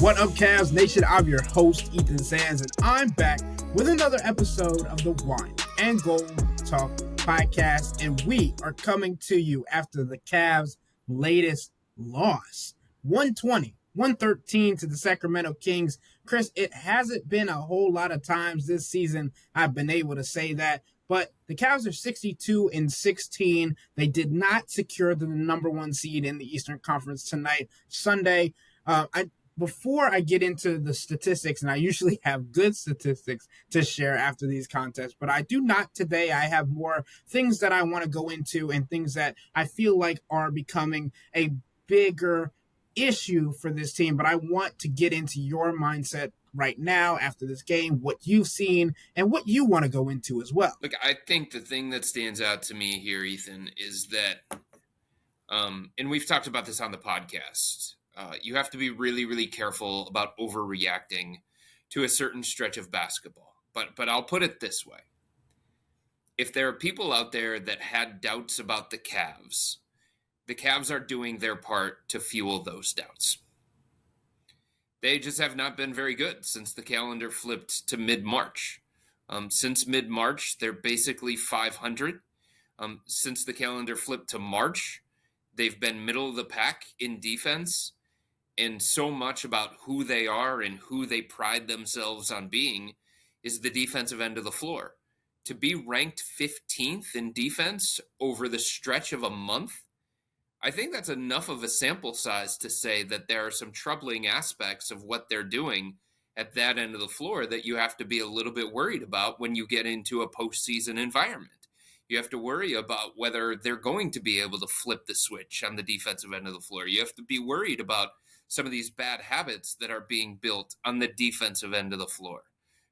What up, Cavs Nation? I'm your host, Ethan Sands, and I'm back with another episode of the Wine and Gold Talk podcast, and we are coming to you after the Cavs' latest loss, 120-113 to the Sacramento Kings. Chris, it hasn't been a whole lot of times this season I've been able to say that, but the Cavs are 62-16. They did not secure the number one seed in the Eastern Conference tonight, Sunday. Before I get into the statistics, and I usually have good statistics to share after these contests, but I do not today. I have more things that I want to go into and things that I feel like are becoming a bigger issue for this team. But I want to get into your mindset right now after this game, what you've seen and what you want to go into as well. Look, I think the thing that stands out to me here, Ethan, is that, and we've talked about this on the podcast, you have to be really, really careful about overreacting to a certain stretch of basketball. But I'll put it this way. If there are people out there that had doubts about the Cavs are doing their part to fuel those doubts. They just have not been very good since the calendar flipped to mid-March. Since mid-March, they're basically 500. Since the calendar flipped to March, they've been middle of the pack in defense. And so much about who they are and who they pride themselves on being is the defensive end of the floor. To be ranked 15th in defense over the stretch of a month, I think that's enough of a sample size to say that there are some troubling aspects of what they're doing at that end of the floor that you have to be a little bit worried about when you get into a postseason environment. You have to worry about whether they're going to be able to flip the switch on the defensive end of the floor. You have to be worried about some of these bad habits that are being built on the defensive end of the floor.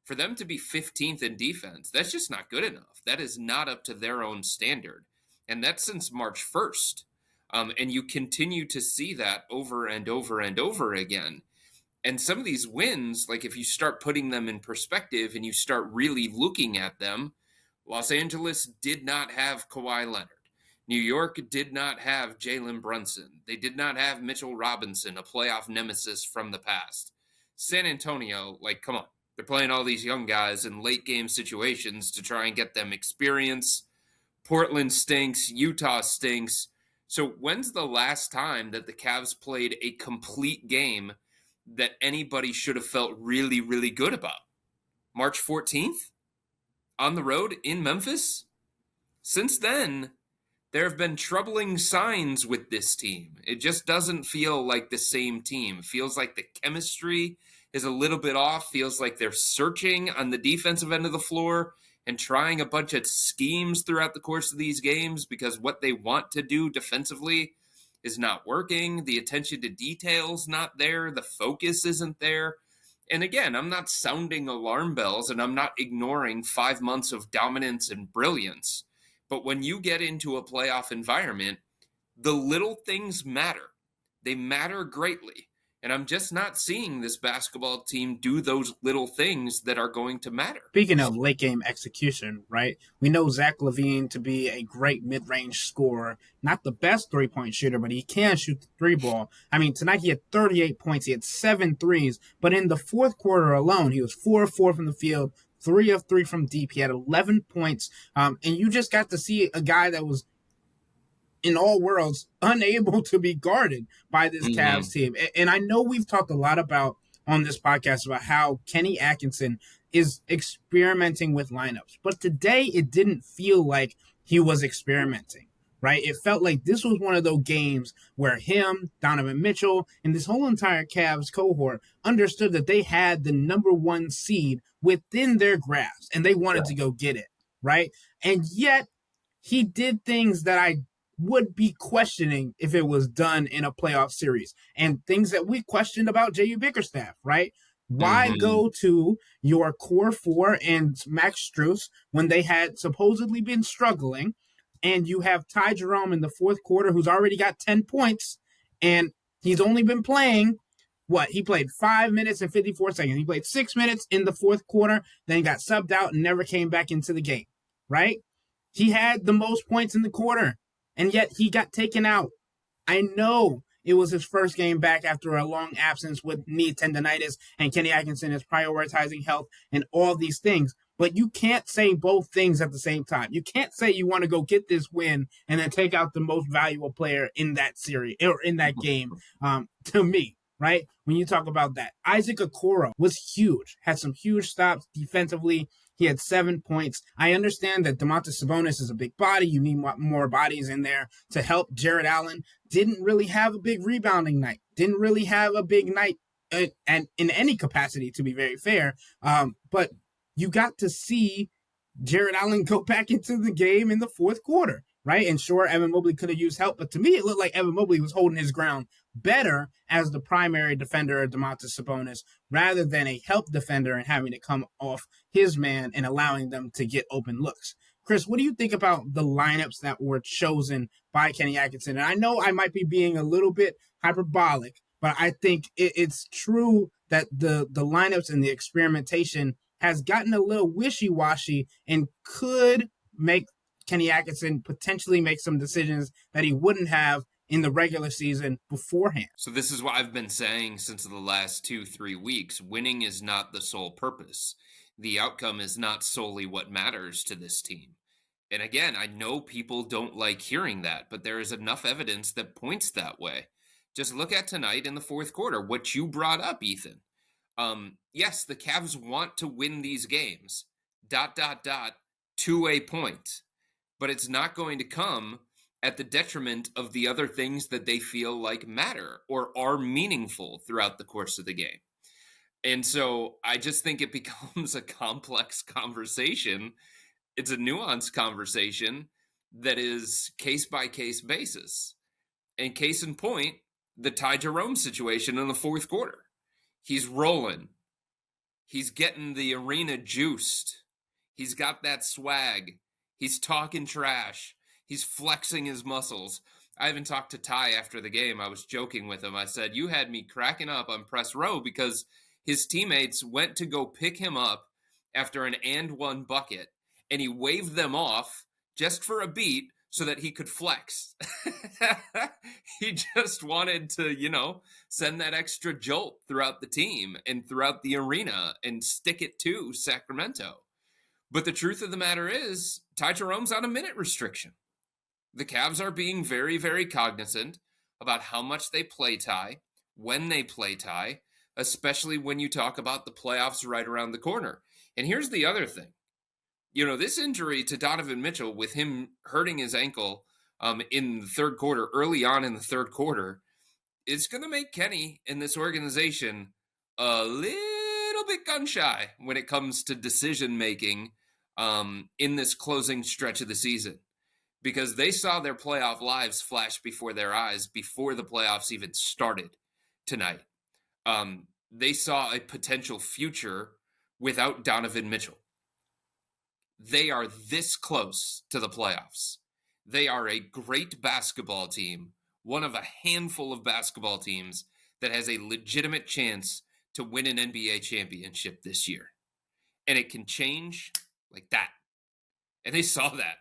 For them to be 15th in defense, that's just not good enough. That is not up to their own standard. And that's since March 1st. And you continue to see that over and over and over again. And some of these wins, like if you start putting them in perspective and you start really looking at them, Los Angeles did not have Kawhi Leonard. New York did not have Jalen Brunson. They did not have Mitchell Robinson, a playoff nemesis from the past. San Antonio, come on. They're playing all these young guys in late game situations to try and get them experience. Portland stinks. Utah stinks. So when's the last time that the Cavs played a complete game that anybody should have felt really, really good about? March 14th? On the road in Memphis? Since then, there have been troubling signs with this team. It just doesn't feel like the same team. It feels like the chemistry is a little bit off. Feels like they're searching on the defensive end of the floor and trying a bunch of schemes throughout the course of these games because what they want to do defensively is not working. The attention to detail's not there. The focus isn't there. And again, I'm not sounding alarm bells and I'm not ignoring 5 months of dominance and brilliance. But when you get into a playoff environment, the little things matter. They matter greatly. And I'm just not seeing this basketball team do those little things that are going to matter. Speaking of late game execution, right? We know Zach LaVine to be a great mid-range scorer. Not the best three-point shooter, but he can shoot the three ball. I mean, tonight he had 38 points. He had 7 threes. But in the fourth quarter alone, he was 4 of 4 from the field, 3 of 3 from deep. He had 11 points. And you just got to see a guy that was, in all worlds, unable to be guarded by this Cavs team. And I know we've talked a lot about on this podcast about how Kenny Atkinson is experimenting with lineups. But today it didn't feel like he was experimenting, right? It felt like this was one of those games where him, Donovan Mitchell, and this whole entire Cavs cohort understood that they had the number one seed within their grasp and they wanted to go get it, right? And yet he did things that I would be questioning if it was done in a playoff series, and things that we questioned about J.U. Bickerstaff, right? Why go to your core four and Max Strus when they had supposedly been struggling, and you have Ty Jerome in the fourth quarter who's already got 10 points, and he's only been playing, he played 5 minutes and 54 seconds. He played 6 minutes in the fourth quarter, then got subbed out and never came back into the game, right? He had the most points in the quarter, and yet he got taken out. I know it was his first game back after a long absence with knee tendonitis, and Kenny Atkinson is prioritizing health and all these things. But you can't say both things at the same time. You can't say you want to go get this win and then take out the most valuable player in that series or in that game. To me, right? When you talk about that, Isaac Okoro was huge, had some huge stops defensively. He had 7 points. I understand that Domantas Sabonis is a big body. You need more bodies in there to help. Jared Allen didn't really have a big rebounding night. Didn't really have a big night and in any capacity, to be very fair. But you got to see Jared Allen go back into the game in the fourth quarter, right? And sure, Evan Mobley could have used help, but to me, it looked like Evan Mobley was holding his ground better as the primary defender of Domantas Sabonis rather than a help defender and having to come off his man and allowing them to get open looks. Chris, what do you think about the lineups that were chosen by Kenny Atkinson? And I know I might be being a little bit hyperbolic, but I think it's true that the lineups and the experimentation has gotten a little wishy-washy and could make Kenny Atkinson potentially make some decisions that he wouldn't have in the regular season beforehand. So this is what I've been saying since the last 2-3 weeks. Winning is not the sole purpose. The outcome is not solely what matters to this team. And again, I know people don't like hearing that, but there is enough evidence that points that way. Just look at tonight in the fourth quarter, what you brought up, Ethan. Yes, the Cavs want to win these games, ... to a point, but it's not going to come at the detriment of the other things that they feel like matter or are meaningful throughout the course of the game. And so I just think it becomes a complex conversation. It's a nuanced conversation that is case-by-case basis. And case in point, the Ty Jerome situation in the fourth quarter. He's rolling. He's getting the arena juiced. He's got that swag. He's talking trash. He's flexing his muscles. I even talked to Ty after the game. I was joking with him. I said, you had me cracking up on press row because his teammates went to go pick him up after an and one bucket, and he waved them off just for a beat so that he could flex. He just wanted to, send that extra jolt throughout the team and throughout the arena and stick it to Sacramento. But the truth of the matter is, Ty Jerome's on a minute restriction. The Cavs are being very, very cognizant about how much they play Ty, when they play Ty, especially when you talk about the playoffs right around the corner. And here's the other thing. This injury to Donovan Mitchell, with him hurting his ankle in the third quarter, early on in the third quarter, it's going to make Kenny and this organization a little bit gun shy when it comes to decision making in this closing stretch of the season, because they saw their playoff lives flash before their eyes before the playoffs even started tonight. They saw a potential future without Donovan Mitchell. They are this close to the playoffs. They are a great basketball team, one of a handful of basketball teams that has a legitimate chance to win an NBA championship this year. And it can change like that. And they saw that.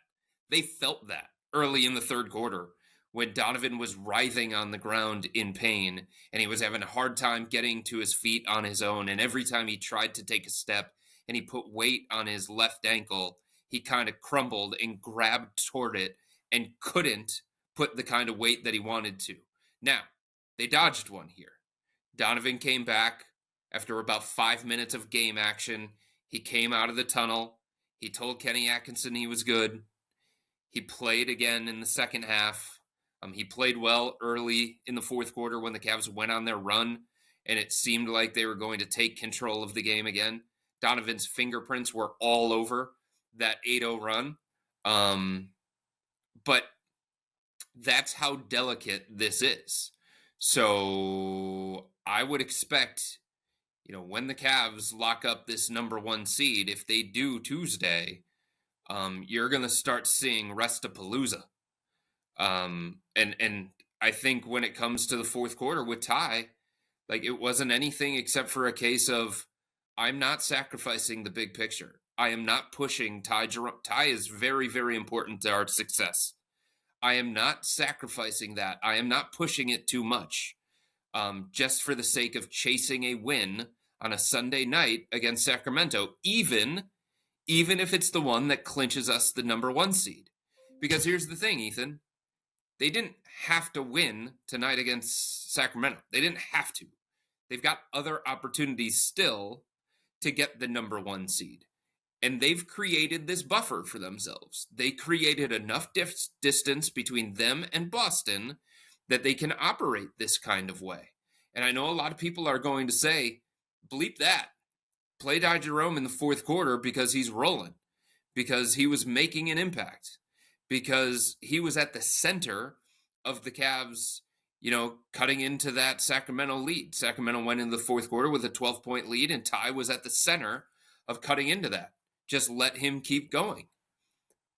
They felt that early in the third quarter when Donovan was writhing on the ground in pain and he was having a hard time getting to his feet on his own. And every time he tried to take a step and he put weight on his left ankle, he kind of crumbled and grabbed toward it and couldn't put the kind of weight that he wanted to. Now, they dodged one here. Donovan came back after about 5 minutes of game action. He came out of the tunnel. He told Kenny Atkinson he was good. He played again in the second half. He played well early in the fourth quarter when the Cavs went on their run, and it seemed like they were going to take control of the game again. Donovan's fingerprints were all over that 8-0 run. But that's how delicate this is. So I would expect, when the Cavs lock up this number one seed, if they do Tuesday, you're going to start seeing Restapalooza. And I think when it comes to the fourth quarter with Ty, it wasn't anything except for a case of, I'm not sacrificing the big picture. I am not pushing Ty Jerome. Ty is very, very important to our success. I am not sacrificing that. I am not pushing it too much, just for the sake of chasing a win on a Sunday night against Sacramento, even if it's the one that clinches us the number 1 seed. Because here's the thing, Ethan. They didn't have to win tonight against Sacramento. They didn't have to. They've got other opportunities still to get the number 1 seed. And they've created this buffer for themselves. They created enough distance between them and Boston that they can operate this kind of way. And I know a lot of people are going to say, bleep that. Play Ty Jerome in the fourth quarter because he's rolling, because he was making an impact, because he was at the center of the Cavs, cutting into that Sacramento lead. Sacramento went into the fourth quarter with a 12-point lead, and Ty was at the center of cutting into that. Just let him keep going.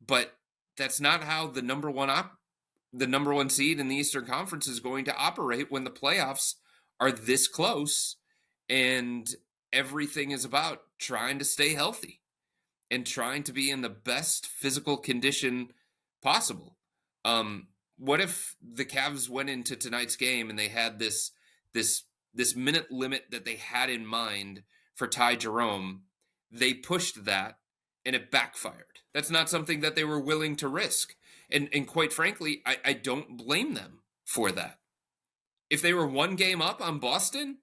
But that's not how the number one seed in the Eastern Conference is going to operate when the playoffs are this close and everything is about trying to stay healthy and trying to be in the best physical condition possible. What if the Cavs went into tonight's game and they had this minute limit that they had in mind for Ty Jerome? They pushed that and it backfired. That's not something that they were willing to risk. And quite frankly, I don't blame them for that. If they were one game up on Boston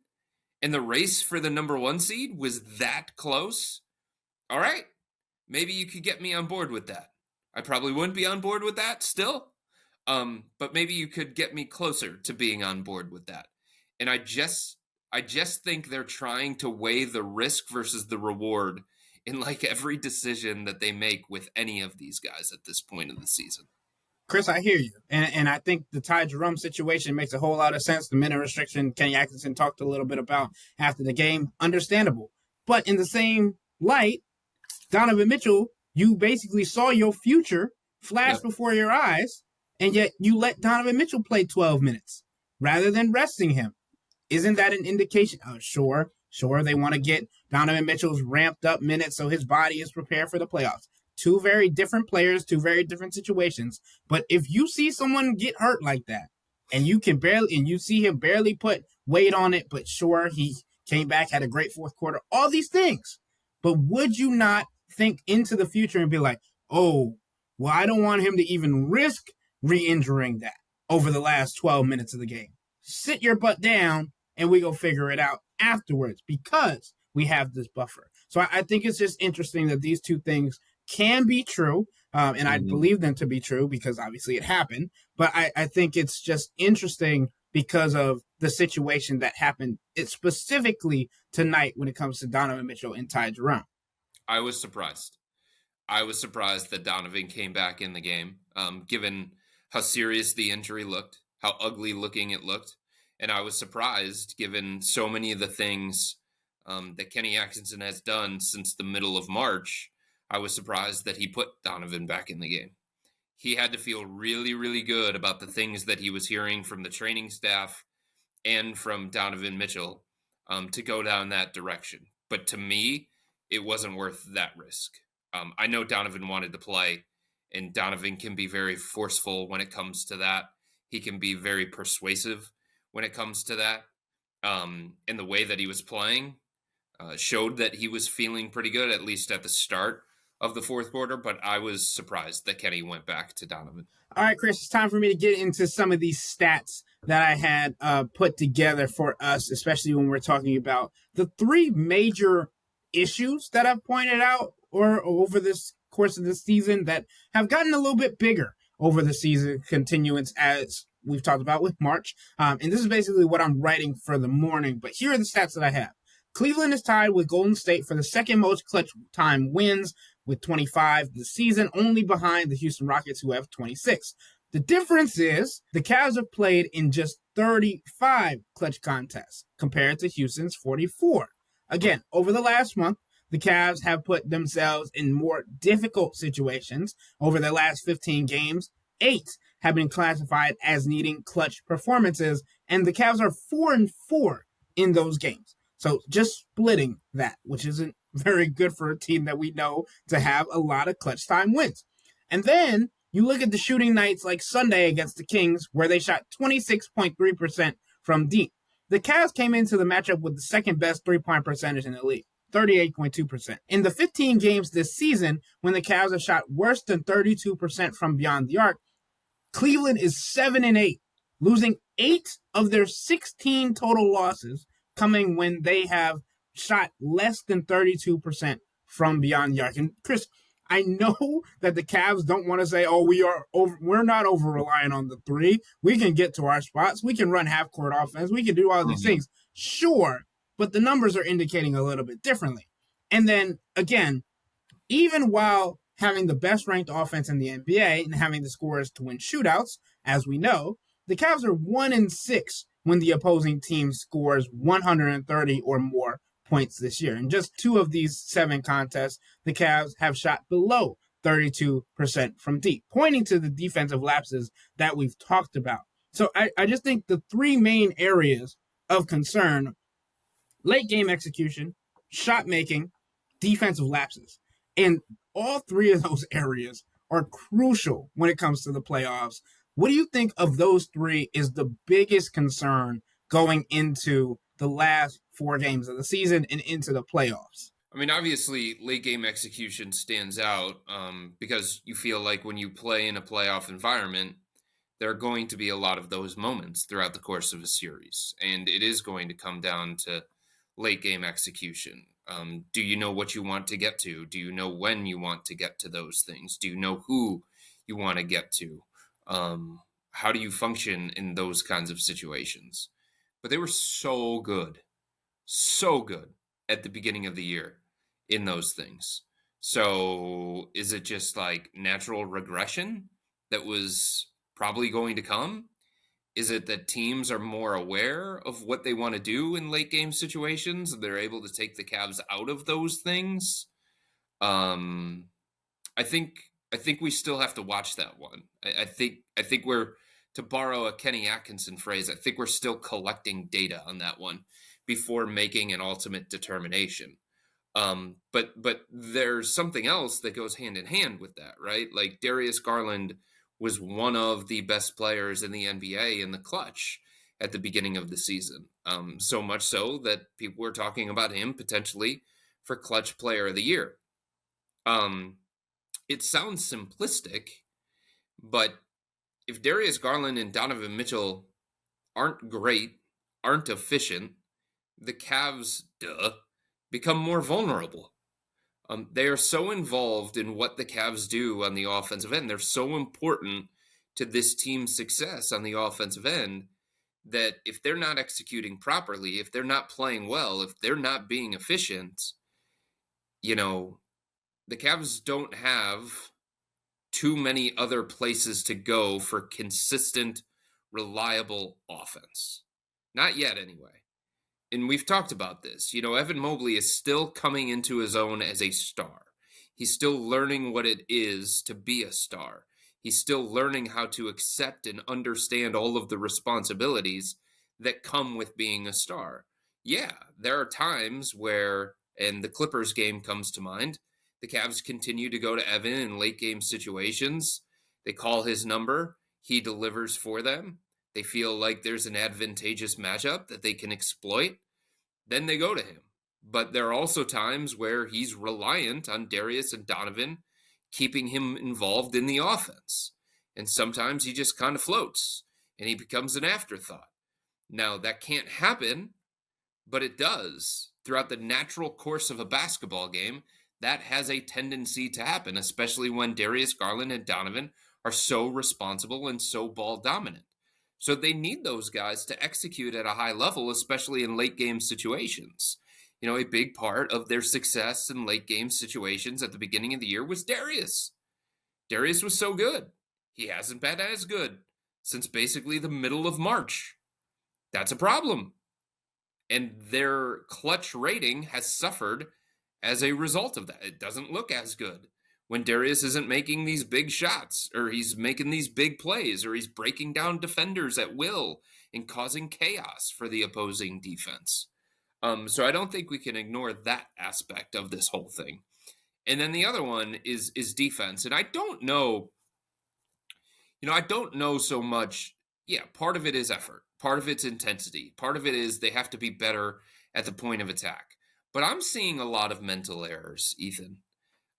and the race for the number 1 seed was that close, all right, maybe you could get me on board with that. I probably wouldn't be on board with that still, but maybe you could get me closer to being on board with that. And I just think they're trying to weigh the risk versus the reward in like every decision that they make with any of these guys at this point of the season. Chris, I hear you. And I think the Ty Jerome situation makes a whole lot of sense. The minute restriction Kenny Atkinson talked a little bit about after the game, understandable. But in the same light, Donovan Mitchell, you basically saw your future flash before your eyes, and yet you let Donovan Mitchell play 12 minutes rather than resting him. Isn't that an indication? Oh, sure, they want to get Donovan Mitchell's ramped up minutes so his body is prepared for the playoffs. Two very different players, two very different situations. But if you see someone get hurt like that, and you see him barely put weight on it, but sure, he came back, had a great fourth quarter, all these things. But would you not think into the future and be like, oh, well, I don't want him to even risk re-injuring that over the last 12 minutes of the game. Sit your butt down and we go figure it out afterwards because we have this buffer. So I think it's just interesting that these two things can be true, and I believe them to be true because obviously it happened. But I think it's just interesting because of the situation that happened specifically tonight when it comes to Donovan Mitchell and Ty Jerome. I was surprised. That Donovan came back in the game, given how serious the injury looked, how ugly looking it looked. And I was surprised given so many of the things that Kenny Atkinson has done since the middle of March. I was surprised that he put Donovan back in the game. He had to feel really, really good about the things that he was hearing from the training staff and from Donovan Mitchell to go down that direction. But to me, it wasn't worth that risk. I know Donovan wanted to play, and Donovan can be very forceful when it comes to that. He can be very persuasive when it comes to that. And the way that he was playing showed that he was feeling pretty good, at least at the start of the fourth quarter, but I was surprised that Kenny went back to Donovan. All right, Chris, it's time for me to get into some of these stats that I had put together for us, especially when we're talking about the three major issues that I've pointed out or over this course of the season that have gotten a little bit bigger over the season continuance as we've talked about with March. And this is basically what I'm writing for the morning, but here are the stats that I have. Cleveland is tied with Golden State for the second most clutch time wins with 25 this season, only behind the Houston Rockets, who have 26. The difference is the Cavs have played in just 35 clutch contests compared to Houston's 44. Again, over the last month, the Cavs have put themselves in more difficult situations. Over their last 15 games, 8 have been classified as needing clutch performances, and the Cavs are 4-4 in those games. So just splitting that, which isn't very good for a team that we know to have a lot of clutch time wins. And then You look at the shooting nights like Sunday against the Kings, where they shot 26.3% from deep. The Cavs came into the matchup with the second best three-point percentage in the league, 38.2%. In the 15 games this season, when the Cavs have shot worse than 32% from beyond the arc, Cleveland is 7-8, losing 8 of their 16 total losses coming when they have shot less than 32% from beyond the arc. And Chris, I know that the Cavs don't want to say, "Oh, we're not over relying on the three. We can get to our spots. We can run half court offense. We can do all these things." Sure, but the numbers are indicating a little bit differently. And then again, even while having the best ranked offense in the NBA and having the scores to win shootouts, as we know, the Cavs are 1-6 when the opposing team scores 130 or more points this year. In just 2 of these 7 contests, the Cavs have shot below 32% from deep, pointing to the defensive lapses that we've talked about. So I just think the 3 main areas of concern: late game execution, shot making, defensive lapses. And all 3 of those areas are crucial when it comes to the playoffs. What do you think of those 3 is the biggest concern going into the last 4 games of the season and into the playoffs? I mean, obviously, late game execution stands out because you feel like when you play in a playoff environment, there are going to be a lot of those moments throughout the course of a series. And it is going to come down to late game execution. Do you know what you want to get to? Do you know when you want to get to those things? Do you know who you want to get to? How do you function in those kinds of situations? But they were so good at the beginning of the year in those things. So is it just like natural regression that was probably going to come? Is it that teams are more aware of what they want to do in late game situations and they're able to take the Cavs out of those things? I think we still have to watch that one. I think we're, to borrow a Kenny Atkinson phrase, I think we're still collecting data on that one before making an ultimate determination. But there's something else that goes hand in hand with that, right? Like Darius Garland was one of the best players in the NBA in the clutch at the beginning of the season. So much so that people were talking about him potentially for clutch player of the year. It sounds simplistic, but if Darius Garland and Donovan Mitchell aren't great, aren't efficient, the Cavs, become more vulnerable. They are so involved in what the Cavs do on the offensive end. They're so important to this team's success on the offensive end that if they're not executing properly, if they're not playing well, if they're not being efficient, the Cavs don't have too many other places to go for consistent, reliable offense. Not yet, anyway. And we've talked about this. Evan Mobley is still coming into his own as a star. He's still learning what it is to be a star. He's still learning how to accept and understand all of the responsibilities that come with being a star. Yeah, there are times where, and the Clippers game comes to mind, the Cavs continue to go to Evan in late game situations. They call his number. He delivers for them. They feel like there's an advantageous matchup that they can exploit. Then they go to him. But there are also times where he's reliant on Darius and Donovan keeping him involved in the offense. And sometimes he just kind of floats and he becomes an afterthought. Now, that can't happen, but it does. Throughout the natural course of a basketball game, that has a tendency to happen, especially when Darius Garland and Donovan are so responsible and so ball dominant. So they need those guys to execute at a high level, especially in late game situations. A big part of their success in late game situations at the beginning of the year was Darius. Darius was so good. He hasn't been as good since basically the middle of March. That's a problem. And their clutch rating has suffered as a result of that. It doesn't look as good when Darius isn't making these big shots, or he's making these big plays, or he's breaking down defenders at will and causing chaos for the opposing defense. So I don't think we can ignore that aspect of this whole thing. And then the other one is defense. And I don't know I don't know so much. Yeah, part of it is effort. Part of it's intensity. Part of it is they have to be better at the point of attack. But I'm seeing a lot of mental errors, Ethan.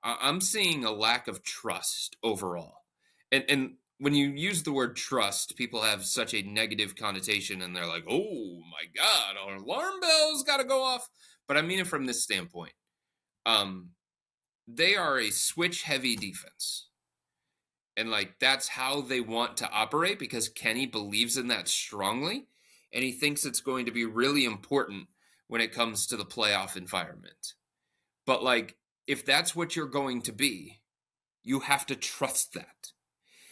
I'm seeing a lack of trust overall. And when you use the word trust, people have such a negative connotation and they're like, "Oh my god, our alarm bell's got to go off." But I mean it from this standpoint. Um they are a switch heavy defense. And like that's how they want to operate because Kenny believes in that strongly and he thinks it's going to be really important when it comes to the playoff environment. But like if that's what you're going to be, you have to trust that.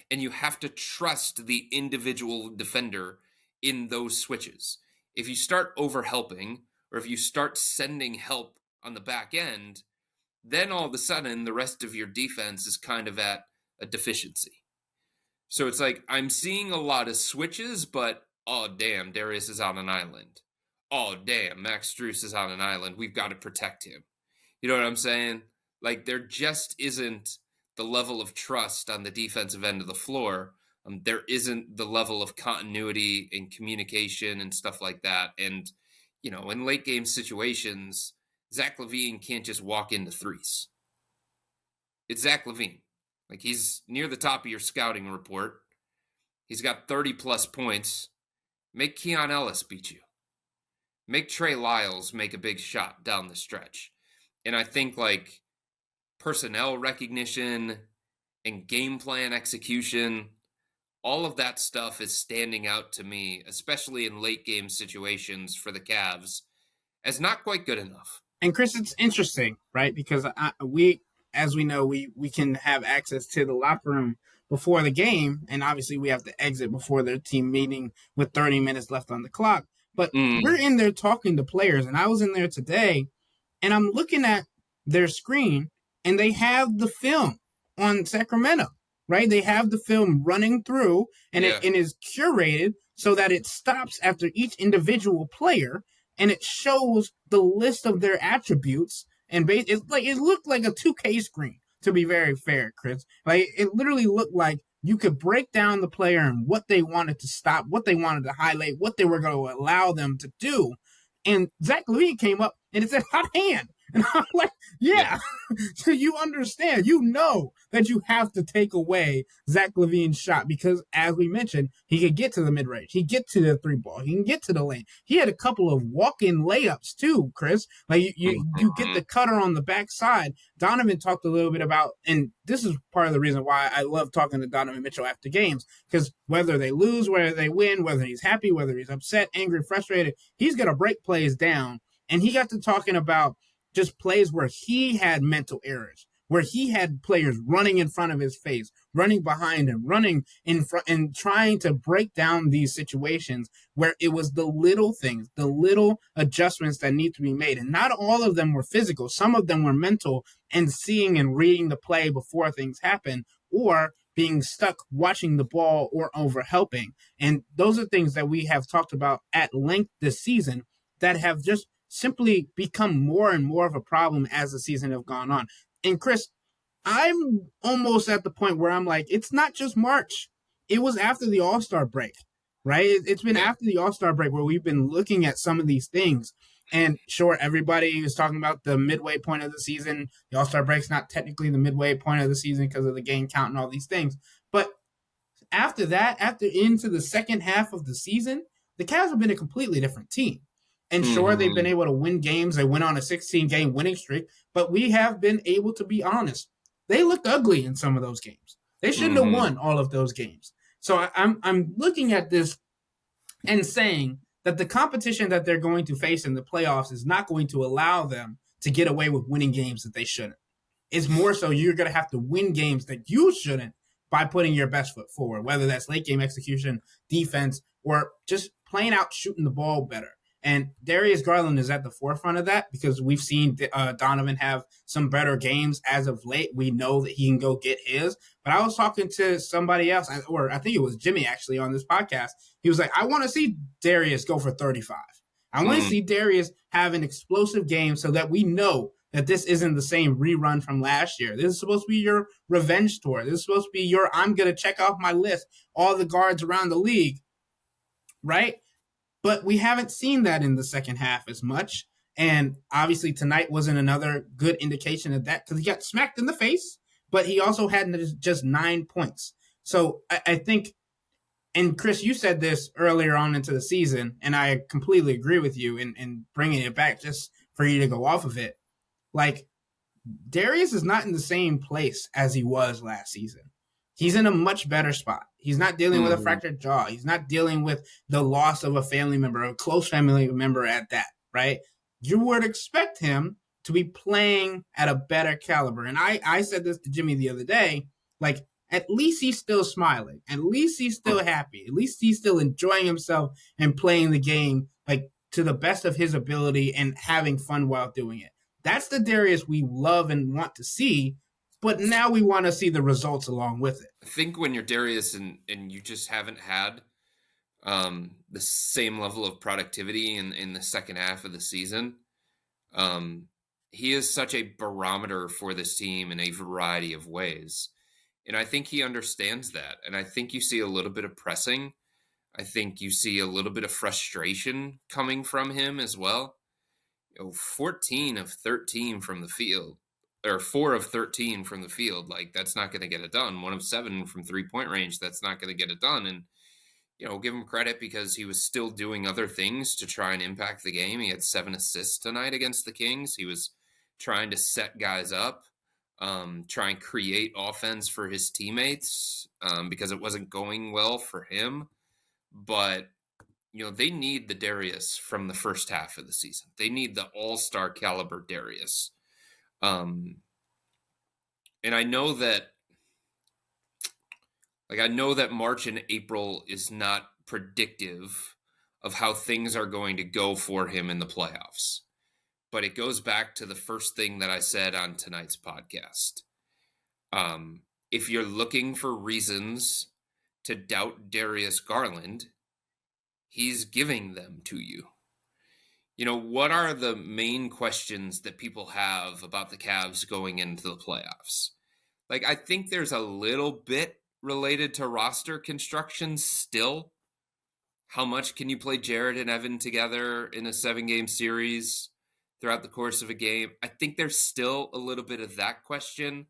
And you have to trust the individual defender in those switches. If you start overhelping or if you start sending help on the back end, then all of a sudden the rest of your defense is kind of at a deficiency. So it's like I'm seeing a lot of switches, but oh damn, Darius is on an island. Oh damn, Max Strus is on an island. We've got to protect him. You know what I'm saying? Like there just isn't the level of trust on the defensive end of the floor. There isn't the level of continuity and communication and stuff like that. And in late game situations, Zach LaVine can't just walk into threes. It's Zach LaVine. Like he's near the top of your scouting report. He's got 30 plus points. Make Keon Ellis beat you. Make Trey Lyles make a big shot down the stretch. And I think like personnel recognition and game plan execution, all of that stuff is standing out to me, especially in late game situations for the Cavs, as not quite good enough. And Chris, it's interesting, right? Because as we know, we can have access to the locker room before the game, and obviously we have to exit before their team meeting with 30 minutes left on the clock. But we're in there talking to players, and I was in there today, and I'm looking at their screen, and they have the film on Sacramento, right? They have the film running through, and it is curated so that it stops after each individual player, and it shows the list of their attributes. And it looked like a 2K screen, to be very fair, Chris. Like it literally looked like you could break down the player and what they wanted to stop, what they wanted to highlight, what they were going to allow them to do. And Zach LaVine came up and it said hot hand. And I'm like, yeah. So you understand, you know that you have to take away Zach LaVine's shot because, as we mentioned, he could get to the mid-range. He get to the three ball. He can get to the lane. He had a couple of walk-in layups too, Chris. Like you get the cutter on the backside. Donovan talked a little bit about, and this is part of the reason why I love talking to Donovan Mitchell after games, because whether they lose, whether they win, whether he's happy, whether he's upset, angry, frustrated, he's going to break plays down. And he got to talking about just plays where he had mental errors, where he had players running in front of his face, running behind him, running in front, and trying to break down these situations where it was the little things, the little adjustments that need to be made. And not all of them were physical. Some of them were mental and seeing and reading the play before things happen, or being stuck watching the ball or over helping. And those are things that we have talked about at length this season that have just simply become more and more of a problem as the season have gone on. And Chris, I'm almost at the point where I'm like, it's not just March. It was after the All-Star break, right? It's been after the All-Star break where we've been looking at some of these things. And sure, everybody is talking about the midway point of the season. The All-Star break's not technically the midway point of the season because of the game count and all these things. But after that, after into the second half of the season, the Cavs have been a completely different team. And sure, they've been able to win games. They went on a 16-game winning streak. But we have been able to be honest. They looked ugly in some of those games. They shouldn't have won all of those games. So I'm looking at this and saying that the competition that they're going to face in the playoffs is not going to allow them to get away with winning games that they shouldn't. It's more so you're going to have to win games that you shouldn't by putting your best foot forward, whether that's late game execution, defense, or just plain out shooting the ball better. And Darius Garland is at the forefront of that because we've seen Donovan have some better games as of late. We know that he can go get his. But I was talking to somebody else, or I think it was Jimmy actually on this podcast. He was like, I want to see Darius go for 35. I want to see Darius have an explosive game so that we know that this isn't the same rerun from last year. This is supposed to be your revenge tour. This is supposed to be your, I'm going to check off my list all the guards around the league, right? But we haven't seen that in the second half as much. And obviously tonight wasn't another good indication of that because he got smacked in the face, but he also had just 9 points. So I think, and Chris, you said this earlier on into the season, and I completely agree with you in bringing it back just for you to go off of it. Like, Darius is not in the same place as he was last season. He's in a much better spot. He's not dealing with a fractured jaw. He's not dealing with the loss of a family member, a close family member at that, right? You would expect him to be playing at a better caliber. And I said this to Jimmy the other day, like, at least he's still smiling. At least he's still happy. At least he's still enjoying himself and playing the game, like, to the best of his ability and having fun while doing it. That's the Darius we love and want to see, but now we want to see the results along with it. I think when you're Darius and you just haven't had the same level of productivity in the second half of the season, he is such a barometer for this team in a variety of ways. And I think he understands that. And I think you see a little bit of pressing. I think you see a little bit of frustration coming from him as well. 14 of 13 from the field, or 4 of 13 from the field, like, that's not going to get it done. 1 of 7 from 3-point range, that's not going to get it done. And, give him credit because he was still doing other things to try and impact the game. He had 7 assists tonight against the Kings. He was trying to set guys up, try and create offense for his teammates because it wasn't going well for him. But they need the Darius from the first half of the season. They need the all-star caliber Darius. And I know that, March and April is not predictive of how things are going to go for him in the playoffs. But it goes back to the first thing that I said on tonight's podcast. If you're looking for reasons to doubt Darius Garland, he's giving them to you. What are the main questions that people have about the Cavs going into the playoffs? I think there's a little bit related to roster construction still. How much can you play Jared and Evan together in a 7-game series throughout the course of a game? I think there's still a little bit of that question.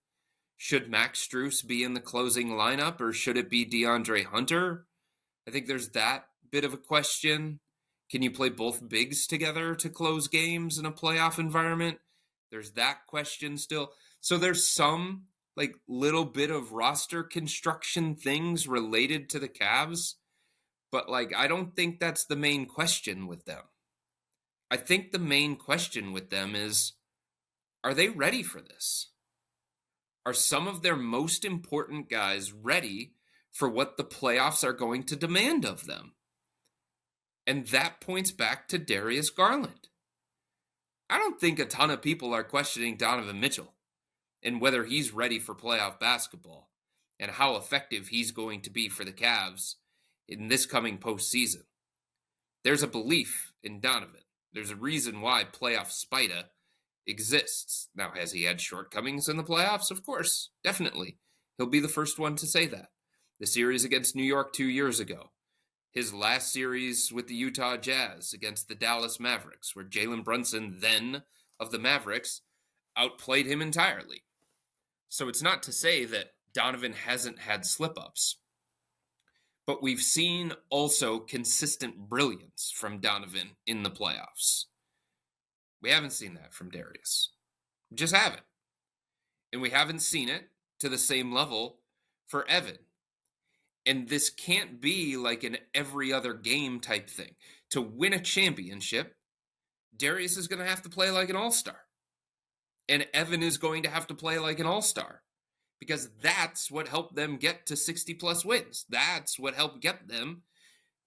Should Max Strus be in the closing lineup, or should it be DeAndre Hunter? I think there's that bit of a question. Can you play both bigs together to close games in a playoff environment? There's that question still. So there's some little bit of roster construction things related to the Cavs, but I don't think that's the main question with them. I think the main question with them is, are they ready for this? Are some of their most important guys ready for what the playoffs are going to demand of them? And that points back to Darius Garland. I don't think a ton of people are questioning Donovan Mitchell and whether he's ready for playoff basketball and how effective he's going to be for the Cavs in this coming postseason. There's a belief in Donovan. There's a reason why playoff Spida exists. Now, has he had shortcomings in the playoffs? Of course, definitely. He'll be the first one to say that. The series against New York 2 years ago. His last series with the Utah Jazz against the Dallas Mavericks, where Jalen Brunson, then of the Mavericks, outplayed him entirely. So it's not to say that Donovan hasn't had slip-ups. But we've seen also consistent brilliance from Donovan in the playoffs. We haven't seen that from Darius. We just haven't. And we haven't seen it to the same level for Evan. And this can't be like an every other game type thing. To win a championship, Darius is going to have to play like an all-star. And Evan is going to have to play like an all-star. Because that's what helped them get to 60-plus wins. That's what helped get them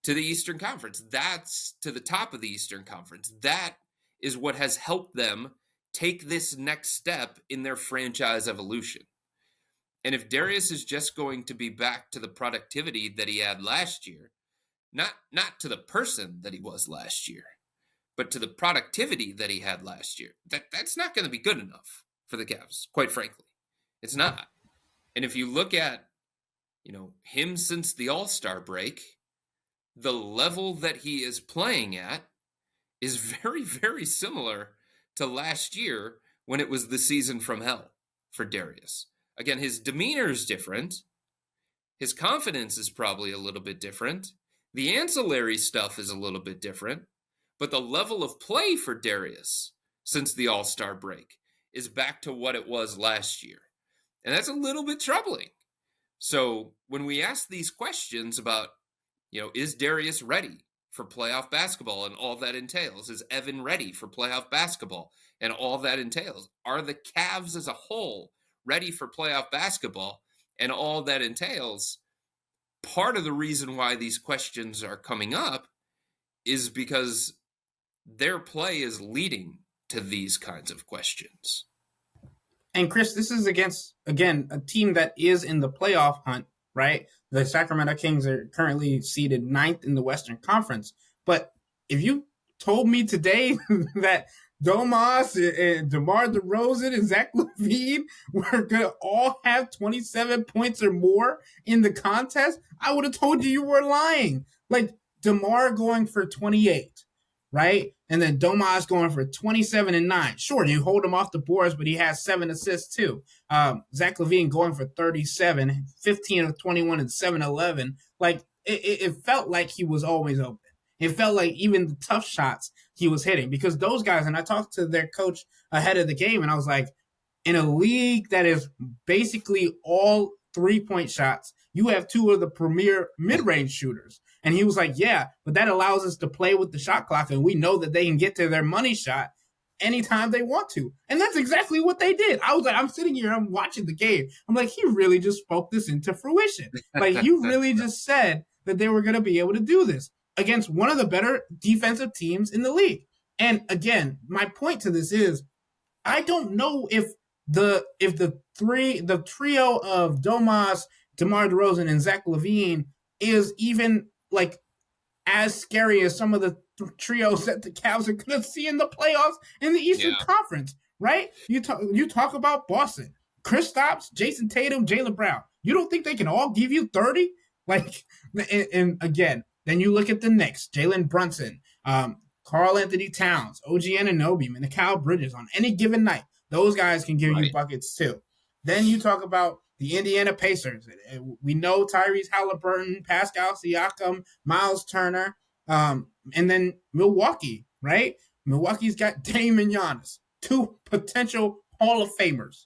to the Eastern Conference. That's to the top of the Eastern Conference. That is what has helped them take this next step in their franchise evolution. And if Darius is just going to be back to the productivity that he had last year, not to the person that he was last year, But to the productivity that he had last year, that's not going to be good enough for the Cavs, quite frankly. It's not. And if you look at, him since the All-Star break, the level that he is playing at is very, very similar to last year when it was the season from hell for Darius. Again, his demeanor is different. His confidence is probably a little bit different. The ancillary stuff is a little bit different. But the level of play for Darius since the All-Star break is back to what it was last year. And that's a little bit troubling. So when we ask these questions about, is Darius ready for playoff basketball and all that entails? Is Evan ready for playoff basketball and all that entails? Are the Cavs as a whole ready for playoff basketball and all that entails? Part of the reason why these questions are coming up is because their play is leading to these kinds of questions. And Chris, this is against, again, a team that is in the playoff hunt, right? The Sacramento Kings are currently seeded 9th in the Western Conference. But if you told me today that Domas and DeMar DeRozan and Zach LaVine were going to all have 27 points or more in the contest, I would have told you were lying. Like DeMar going for 28, right? And then Domas going for 27 and 9. Sure, you hold him off the boards, but he has 7 assists too. Zach LaVine going for 37, 15 of 21 and 7-11. Like it felt like he was always open. It felt like even the tough shots he was hitting, because those guys, and I talked to their coach ahead of the game, and I was like, in a league that is basically all 3-point shots, you have 2 of the premier mid-range shooters. And he was like, yeah, but that allows us to play with the shot clock, and we know that they can get to their money shot anytime they want to. And that's exactly what they did. I was like, I'm sitting here, I'm watching the game. I'm like, he really just spoke this into fruition. Like, you really just said that they were going to be able to do this against one of the better defensive teams in the league. And again, my point to this is, I don't know if the trio of Domas, DeMar DeRozan, and Zach LaVine is even like as scary as some of the trios that the Cavs are going to see in the playoffs in the Eastern Conference, right? You talk about Boston, Kristaps, Jason Tatum, Jaylen Brown. You don't think they can all give you 30? Like, and again, then you look at the Knicks, Jalen Brunson, Karl Anthony Towns, OG Anunoby, Mikal Bridges on any given night. Those guys can give you buckets too. Then you talk about the Indiana Pacers. We know Tyrese Halliburton, Pascal Siakam, Miles Turner, and then Milwaukee, right? Milwaukee's got Dame and Giannis, 2 potential Hall of Famers.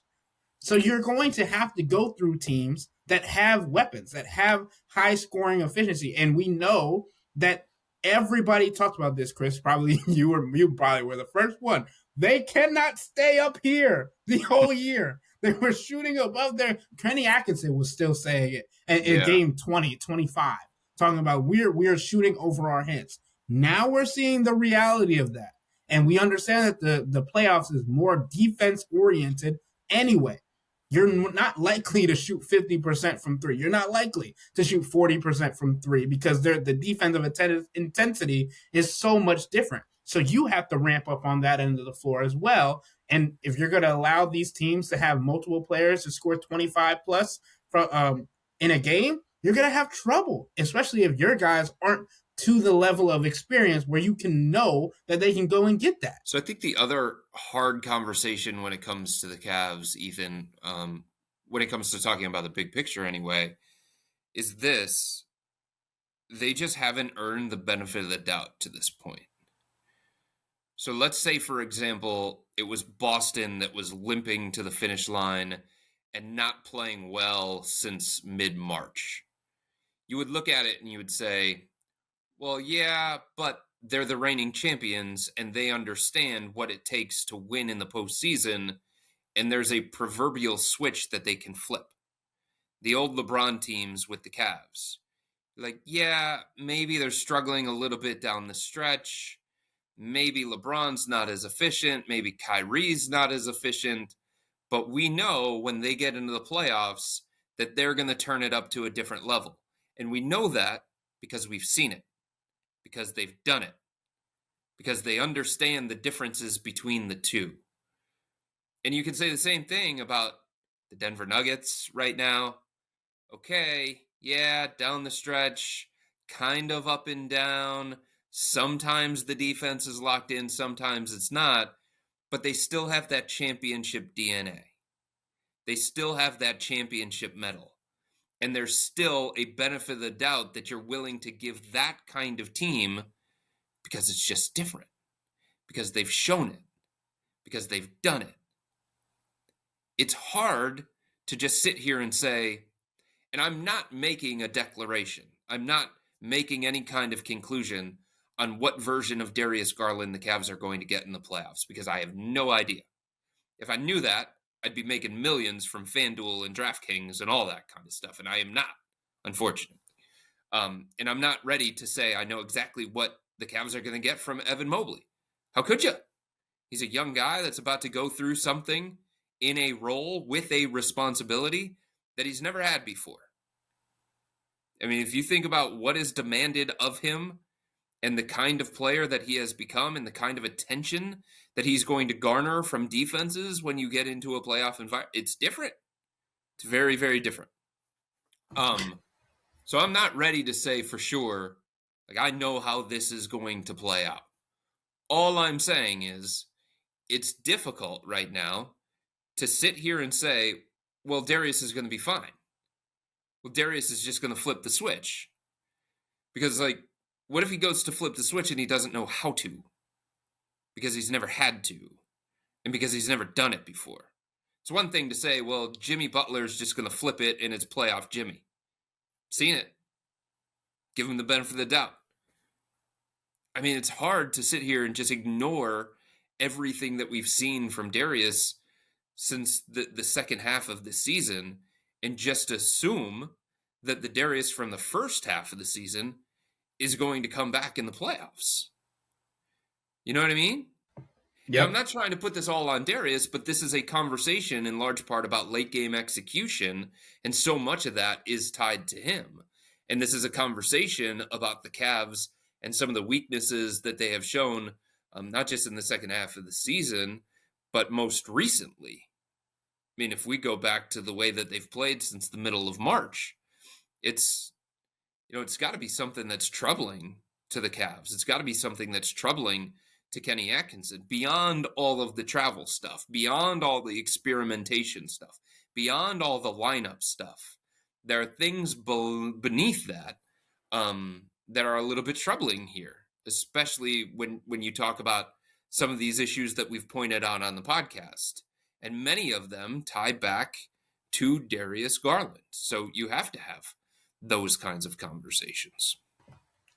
So you're going to have to go through teams that have weapons, that have high scoring efficiency. And we know that everybody talked about this, Chris. Probably you probably were the first one. They cannot stay up here the whole year. They were shooting above there. Kenny Atkinson was still saying it in game 20, 25, talking about we're shooting over our heads. Now we're seeing the reality of that. And we understand that the playoffs is more defense oriented anyway. You're not likely to shoot 50% from 3. You're not likely to shoot 40% from 3 because the defensive intensity is so much different. So you have to ramp up on that end of the floor as well. And if you're going to allow these teams to have multiple players to score 25 plus from in a game, you're going to have trouble, especially if your guys aren't to the level of experience where you can know that they can go and get that. So I think the other hard conversation when it comes to the Cavs, Ethan, when it comes to talking about the big picture anyway, is this: they just haven't earned the benefit of the doubt to this point. So let's say, for example, it was Boston that was limping to the finish line and not playing well since mid-March. You would look at it and you would say, well, yeah, but they're the reigning champions and they understand what it takes to win in the postseason, and there's a proverbial switch that they can flip. The old LeBron teams with the Cavs. Like, yeah, maybe they're struggling a little bit down the stretch. Maybe LeBron's not as efficient. Maybe Kyrie's not as efficient. But we know when they get into the playoffs that they're going to turn it up to a different level. And we know that because we've seen it, because they've done it. because they understand the differences between the two. And you can say the same thing about the Denver Nuggets right now. Okay, yeah, down the stretch, kind of up and down. Sometimes the defense is locked in, sometimes it's not, but they still have that championship DNA. They still have that championship medal. And there's still a benefit of the doubt that you're willing to give that kind of team because it's just different, because they've shown it, because they've done it. It's hard to just sit here and say, and I'm not making a declaration, I'm not making any kind of conclusion on what version of Darius Garland the Cavs are going to get in the playoffs, because I have no idea. If I knew that, I'd be making millions from FanDuel and DraftKings and all that kind of stuff, and I am not, unfortunately. And I'm not ready to say I know exactly what the Cavs are going to get from Evan Mobley. How could you? He's a young guy that's about to go through something in a role with a responsibility that he's never had before. I mean, if you think about what is demanded of him and the kind of player that he has become and the kind of attention that he's going to garner from defenses when you get into a playoff environment, it's different. It's very, very different. So I'm not ready to say for sure, like, I know how this is going to play out. All I'm saying is it's difficult right now to sit here and say, well, Darius is going to be fine. Well, Darius is just going to flip the switch. Because, like, what if he goes to flip the switch and he doesn't know how to? Because he's never had to. And because he's never done it before. It's one thing to say, well, Jimmy Butler's just going to flip it and it's playoff Jimmy. Seen it. Give him the benefit of the doubt. I mean, it's hard to sit here and just ignore everything that we've seen from Darius since the second half of the season and just assume that the Darius from the first half of the season is going to come back in the playoffs. You know what I mean? Yeah. I'm not trying to put this all on Darius, but this is a conversation in large part about late game execution, and so much of that is tied to him. And this is a conversation about the Cavs and some of the weaknesses that they have shown, not just in the second half of the season, but most recently. I mean, if we go back to the way that they've played since the middle of March, it's got to be something that's troubling to the Cavs. It's got to be something that's troubling to Kenny Atkinson, beyond all of the travel stuff, beyond all the experimentation stuff, beyond all the lineup stuff. There are things beneath that that are a little bit troubling here, especially when you talk about some of these issues that we've pointed out on the podcast. And many of them tie back to Darius Garland. So you have to have those kinds of conversations.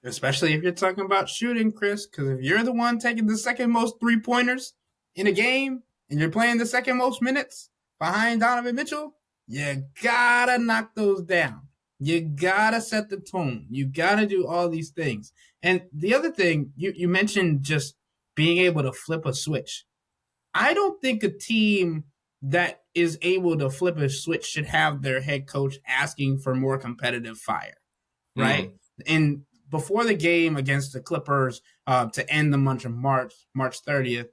Especially if you're talking about shooting, Chris, because if you're the one taking the second most three-pointers in a game and you're playing the second most minutes behind Donovan Mitchell, you gotta knock those down. You gotta set the tone. You gotta do all these things. And the other thing, you mentioned just being able to flip a switch. I don't think a team that is able to flip a switch should have their head coach asking for more competitive fire, right? And before the game against the Clippers to end the month of March 30th,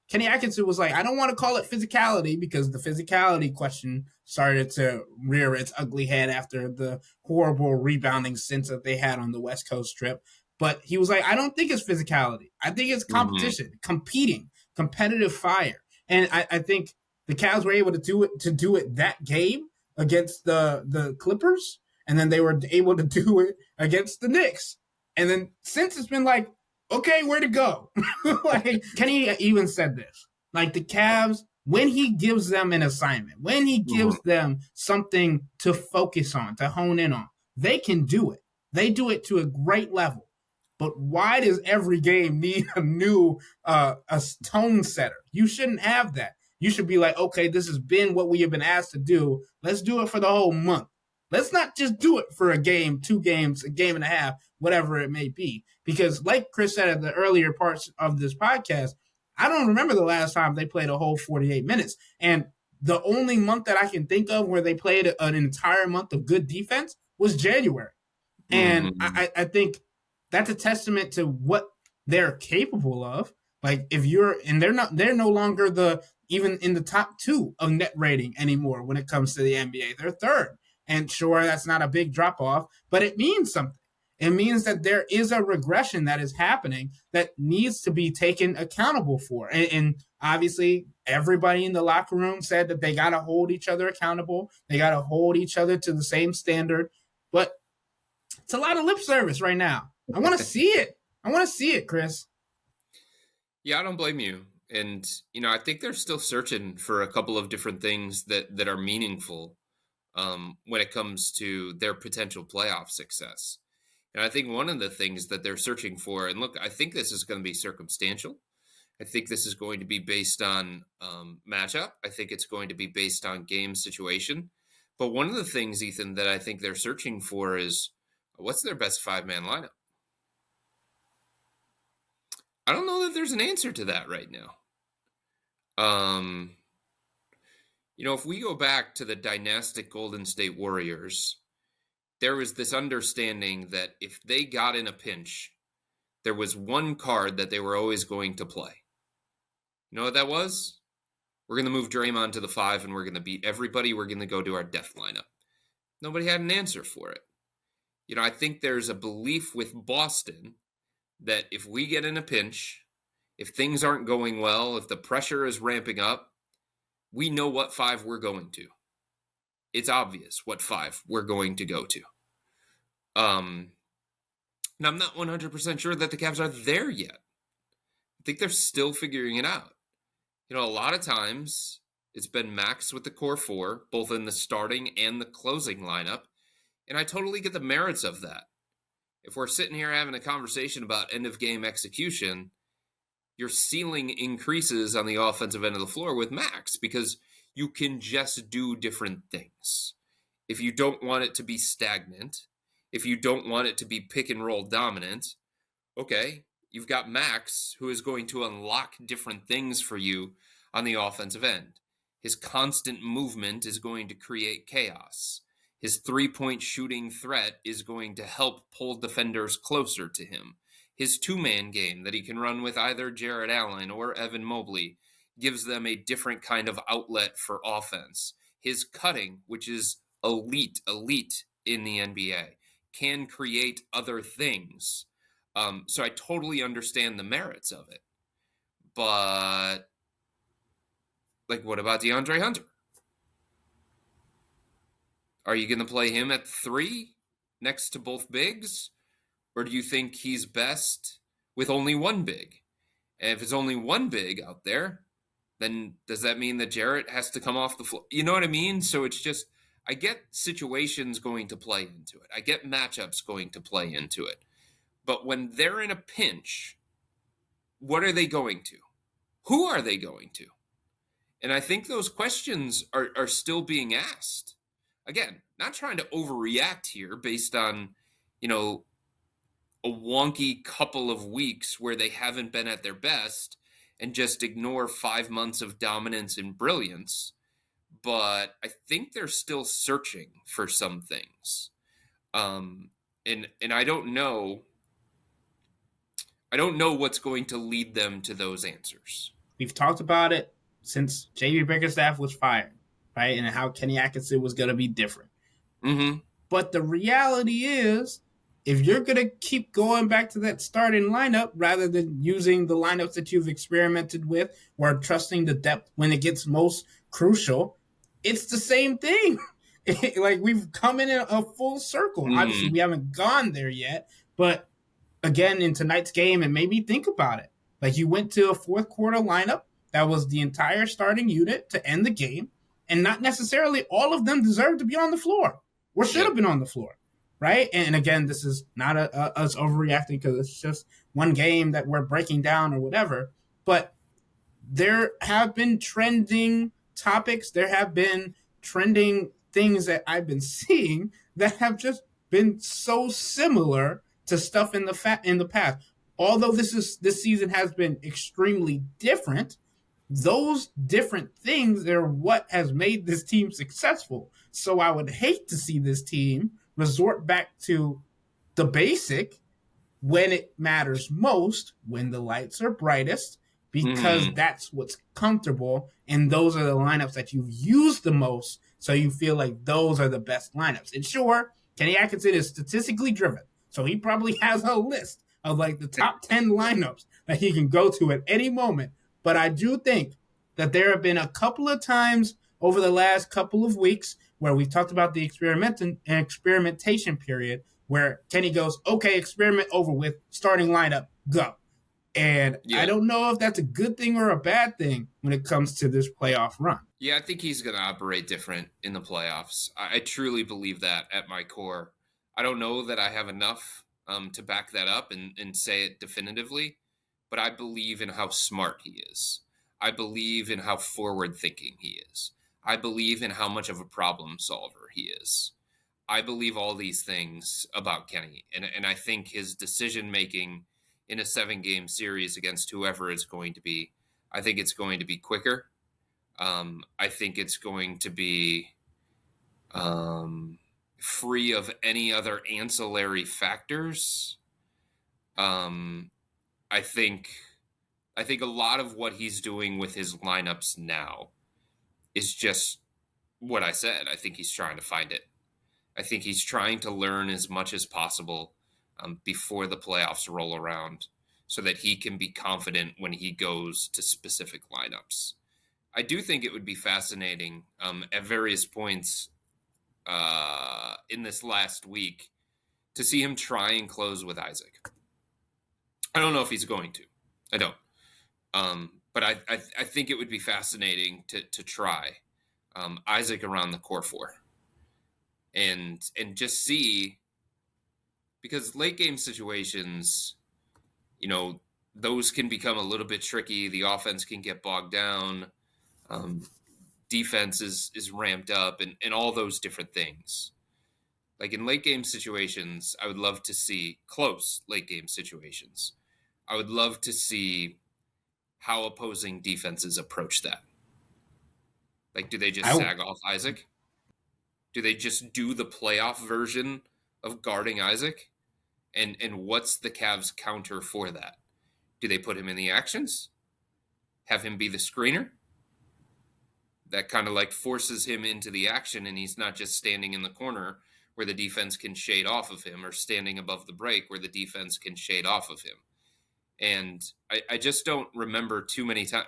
Kenny Atkinson was like, I don't want to call it physicality because the physicality question started to rear its ugly head after the horrible rebounding stints that they had on the West Coast trip. But he was like, I don't think it's physicality. I think it's competition, competing, competitive fire. And I think the Cavs were able to do it that game against the Clippers, and then they were able to do it against the Knicks. And then since it's been like, okay, where to go? Like Kenny even said this. Like the Cavs, when he gives them an assignment, when he gives them something to focus on, to hone in on, they can do it. They do it to a great level. But why does every game need a new a tone setter? You shouldn't have that. You should be like, okay, this has been what we have been asked to do. Let's do it for the whole month. Let's not just do it for a game, 2 games, a game and a half, whatever it may be. Because like Chris said at the earlier parts of this podcast, I don't remember the last time they played a whole 48 minutes. And the only month that I can think of where they played an entire month of good defense was January. And I think that's a testament to what they're capable of. Like if you're and they're no longer even in the top 2 of net rating anymore when it comes to the NBA. They're third. And sure, that's not a big drop off, but it means something. It means that there is a regression that is happening that needs to be taken accountable for. And obviously, everybody in the locker room said that they got to hold each other accountable. They got to hold each other to the same standard. But it's a lot of lip service right now. I want to see it. I want to see it, Chris. Yeah, I don't blame you. And, I think they're still searching for a couple of different things that are meaningful when it comes to their potential playoff success. And I think one of the things that they're searching for, and look, I think this is going to be circumstantial. I think this is going to be based on matchup. I think it's going to be based on game situation. But one of the things, Ethan, that I think they're searching for is what's their best 5-man lineup? I don't know that there's an answer to that right now. If we go back to the dynastic Golden State Warriors, there was this understanding that if they got in a pinch, there was one card that they were always going to play. You know what that was? We're going to move Draymond to the 5 and we're going to beat everybody. We're going to go to our death lineup. Nobody had an answer for it. I think there's a belief with Boston that if we get in a pinch, if things aren't going well, if the pressure is ramping up, we know what 5 we're going to. It's obvious what 5 we're going to go to. And I'm not 100% sure that the Cavs are there yet. I think they're still figuring it out. A lot of times it's been Max with the core 4, both in the starting and the closing lineup. And I totally get the merits of that. If we're sitting here having a conversation about end of game execution, your ceiling increases on the offensive end of the floor with Max because you can just do different things. If you don't want it to be stagnant, if you don't want it to be pick and roll dominant, okay, you've got Max who is going to unlock different things for you on the offensive end. His constant movement is going to create chaos. His 3-point shooting threat is going to help pull defenders closer to him. His 2-man game that he can run with either Jarrett Allen or Evan Mobley gives them a different kind of outlet for offense. His cutting, which is elite in the NBA, can create other things. So I totally understand the merits of it. But, what about DeAndre Hunter? Are you going to play him at 3 next to both bigs? Or do you think he's best with only one big? And if it's only one big out there, then does that mean that Jarrett has to come off the floor? You know what I mean? So it's just, I get situations going to play into it. I get matchups going to play into it. But when they're in a pinch, what are they going to? Who are they going to? And I think those questions are still being asked. Again, not trying to overreact here based on, a wonky couple of weeks where they haven't been at their best and just ignore 5 months of dominance and brilliance. But I think they're still searching for some things. And I don't know. I don't know what's going to lead them to those answers. We've talked about it since J.B. Bickerstaff was fired, right? And how Kenny Atkinson was going to be different. Mm-hmm. But the reality is, if you're going to keep going back to that starting lineup rather than using the lineups that you've experimented with or trusting the depth when it gets most crucial, it's the same thing. We've come in a full circle. Mm-hmm. Obviously, we haven't gone there yet. But again, in tonight's game, it made me think about it. You went to a fourth quarter lineup that was the entire starting unit to end the game. And not necessarily all of them deserve to be on the floor or should have been on the floor. Right. And again, this is not us overreacting because it's just one game that we're breaking down or whatever. But there have been trending topics. There have been trending things that I've been seeing that have just been so similar to stuff in the past. Although this season has been extremely different, those different things are what has made this team successful. So I would hate to see this team resort back to the basic when it matters most, when the lights are brightest, because that's what's comfortable, and those are the lineups that you've used the most, so you feel like those are the best lineups. And sure, Kenny Atkinson is statistically driven, so he probably has a list of like the top 10 lineups that he can go to at any moment. But I do think that there have been a couple of times over the last couple of weeks where we've talked about the experimentation period where Kenny goes, okay, experiment over with, starting lineup, go. And I don't know if that's a good thing or a bad thing when it comes to this playoff run. Yeah, I think he's going to operate different in the playoffs. I truly believe that at my core. I don't know that I have enough to back that up and say it definitively, but I believe in how smart he is. I believe in how forward-thinking he is. I believe in how much of a problem solver he is. I believe all these things about Kenny, and I think his decision-making in a 7-game series against whoever it's going to be, I think it's going to be quicker. I think it's going to be free of any other ancillary factors. I think a lot of what he's doing with his lineups now is just what I said. I think he's trying to find it. I think he's trying to learn as much as possible before the playoffs roll around so that he can be confident when he goes to specific lineups. I do think it would be fascinating at various points in this last week to see him try and close with Isaac. I don't know if he's going to. I don't. But I think it would be fascinating to try Isaac around the core four and just see, because late game situations, those can become a little bit tricky. The offense can get bogged down. Defense is ramped up and all those different things. Like in late game situations, I would love to see close late game situations. I would love to see how opposing defenses approach that. Like, do they just sag off Isaac? Do they just do the playoff version of guarding Isaac? And what's the Cavs' counter for that? Do they put him in the actions? Have him be the screener? That kind of like forces him into the action, and he's not just standing in the corner where the defense can shade off of him, or standing above the break where the defense can shade off of him. And I just don't remember too many times.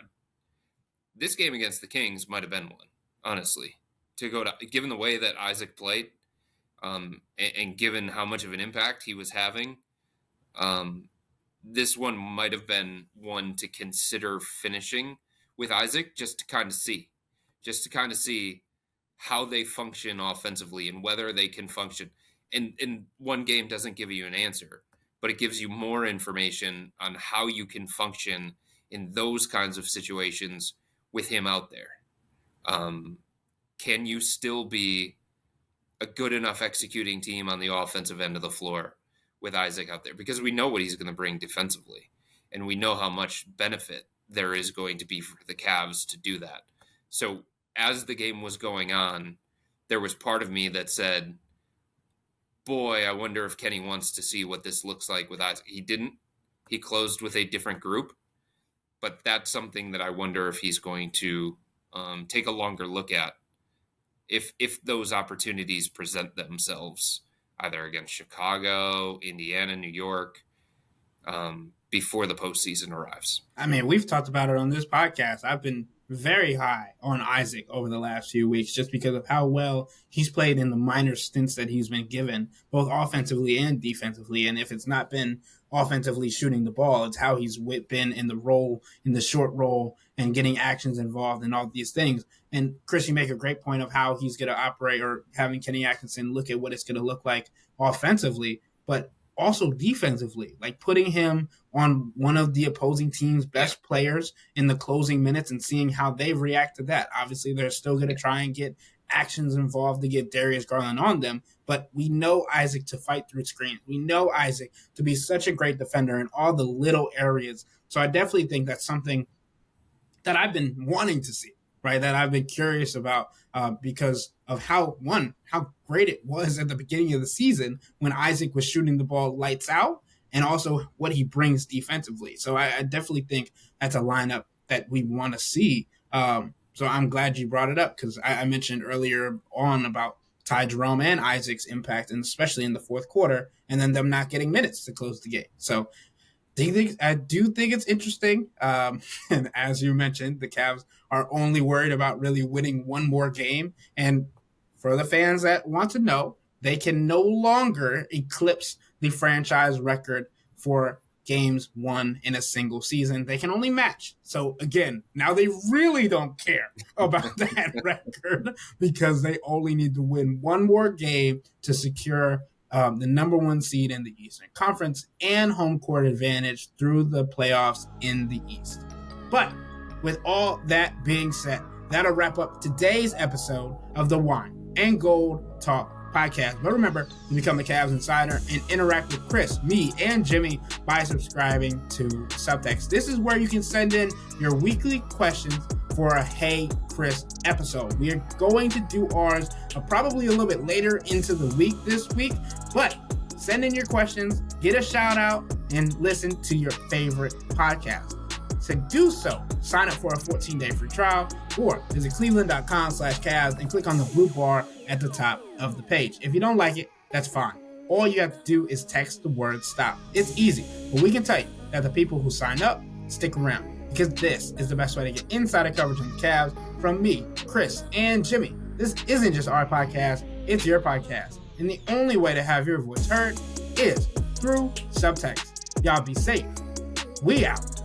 This game against the Kings might have been one, honestly. Given the way that Isaac played, and given how much of an impact he was having, this one might have been one to consider finishing with Isaac, just to kind of see how they function offensively and whether they can function. And one game doesn't give you an answer, but it gives you more information on how you can function in those kinds of situations with him out there. Can you still be a good enough executing team on the offensive end of the floor with Isaac out there? Because we know what he's going to bring defensively, and we know how much benefit there is going to be for the Cavs to do that. So as the game was going on, there was part of me that said, boy, I wonder if Kenny wants to see what this looks like with Isaac. He didn't. He closed with a different group, but that's something that I wonder if he's going to take a longer look at if those opportunities present themselves, either against Chicago, Indiana, New York, before the postseason arrives. I mean, we've talked about it on this podcast. I've been very high on Isaac over the last few weeks just because of how well he's played in the minor stints that he's been given, both offensively and defensively. And if it's not been offensively shooting the ball, it's how he's been in the short roll and getting actions involved and all these things. And Chris, you make a great point of how he's going to operate, or having Kenny Atkinson look at what it's going to look like offensively, but also defensively, like putting him on one of the opposing team's best players in the closing minutes and seeing how they react to that. Obviously, they're still going to try and get actions involved to get Darius Garland on them, but we know Isaac to fight through screens. We know Isaac to be such a great defender in all the little areas. So I definitely think that's something that I've been wanting to see, right? That I've been curious about because of how great it was at the beginning of the season when Isaac was shooting the ball lights out. and also what he brings defensively. So I definitely think that's a lineup that we want to see. So I'm glad you brought it up because I mentioned earlier on about Ty Jerome and Isaac's impact, and especially in the fourth quarter, and then them not getting minutes to close the game. So I do think it's interesting. And as you mentioned, the Cavs are only worried about really winning one more game. And for the fans that want to know, they can no longer eclipse the franchise record for games won in a single season. They can only match. So again, now they really don't care about that record because they only need to win one more game to secure the number one seed in the Eastern Conference and home court advantage through the playoffs in the East. But with all that being said, that'll wrap up today's episode of the Wine and Gold Talk podcast. But remember to become a Cavs Insider and interact with Chris, me, and Jimmy by subscribing to Subtext. This is where you can send in your weekly questions for a Hey Chris episode. We are going to do ours probably a little bit later into the week this week, but send in your questions, get a shout out, and listen to your favorite podcast. To do so, sign up for a 14-day free trial or visit cleveland.com/Cavs and click on the blue bar at the top of the page. If you don't like it, that's fine. All you have to do is text the word STOP. It's easy, but we can tell you that the people who sign up stick around because this is the best way to get insider coverage on the Cavs from me, Chris, and Jimmy. This isn't just our podcast, it's your podcast. And the only way to have your voice heard is through Subtext. Y'all be safe. We out.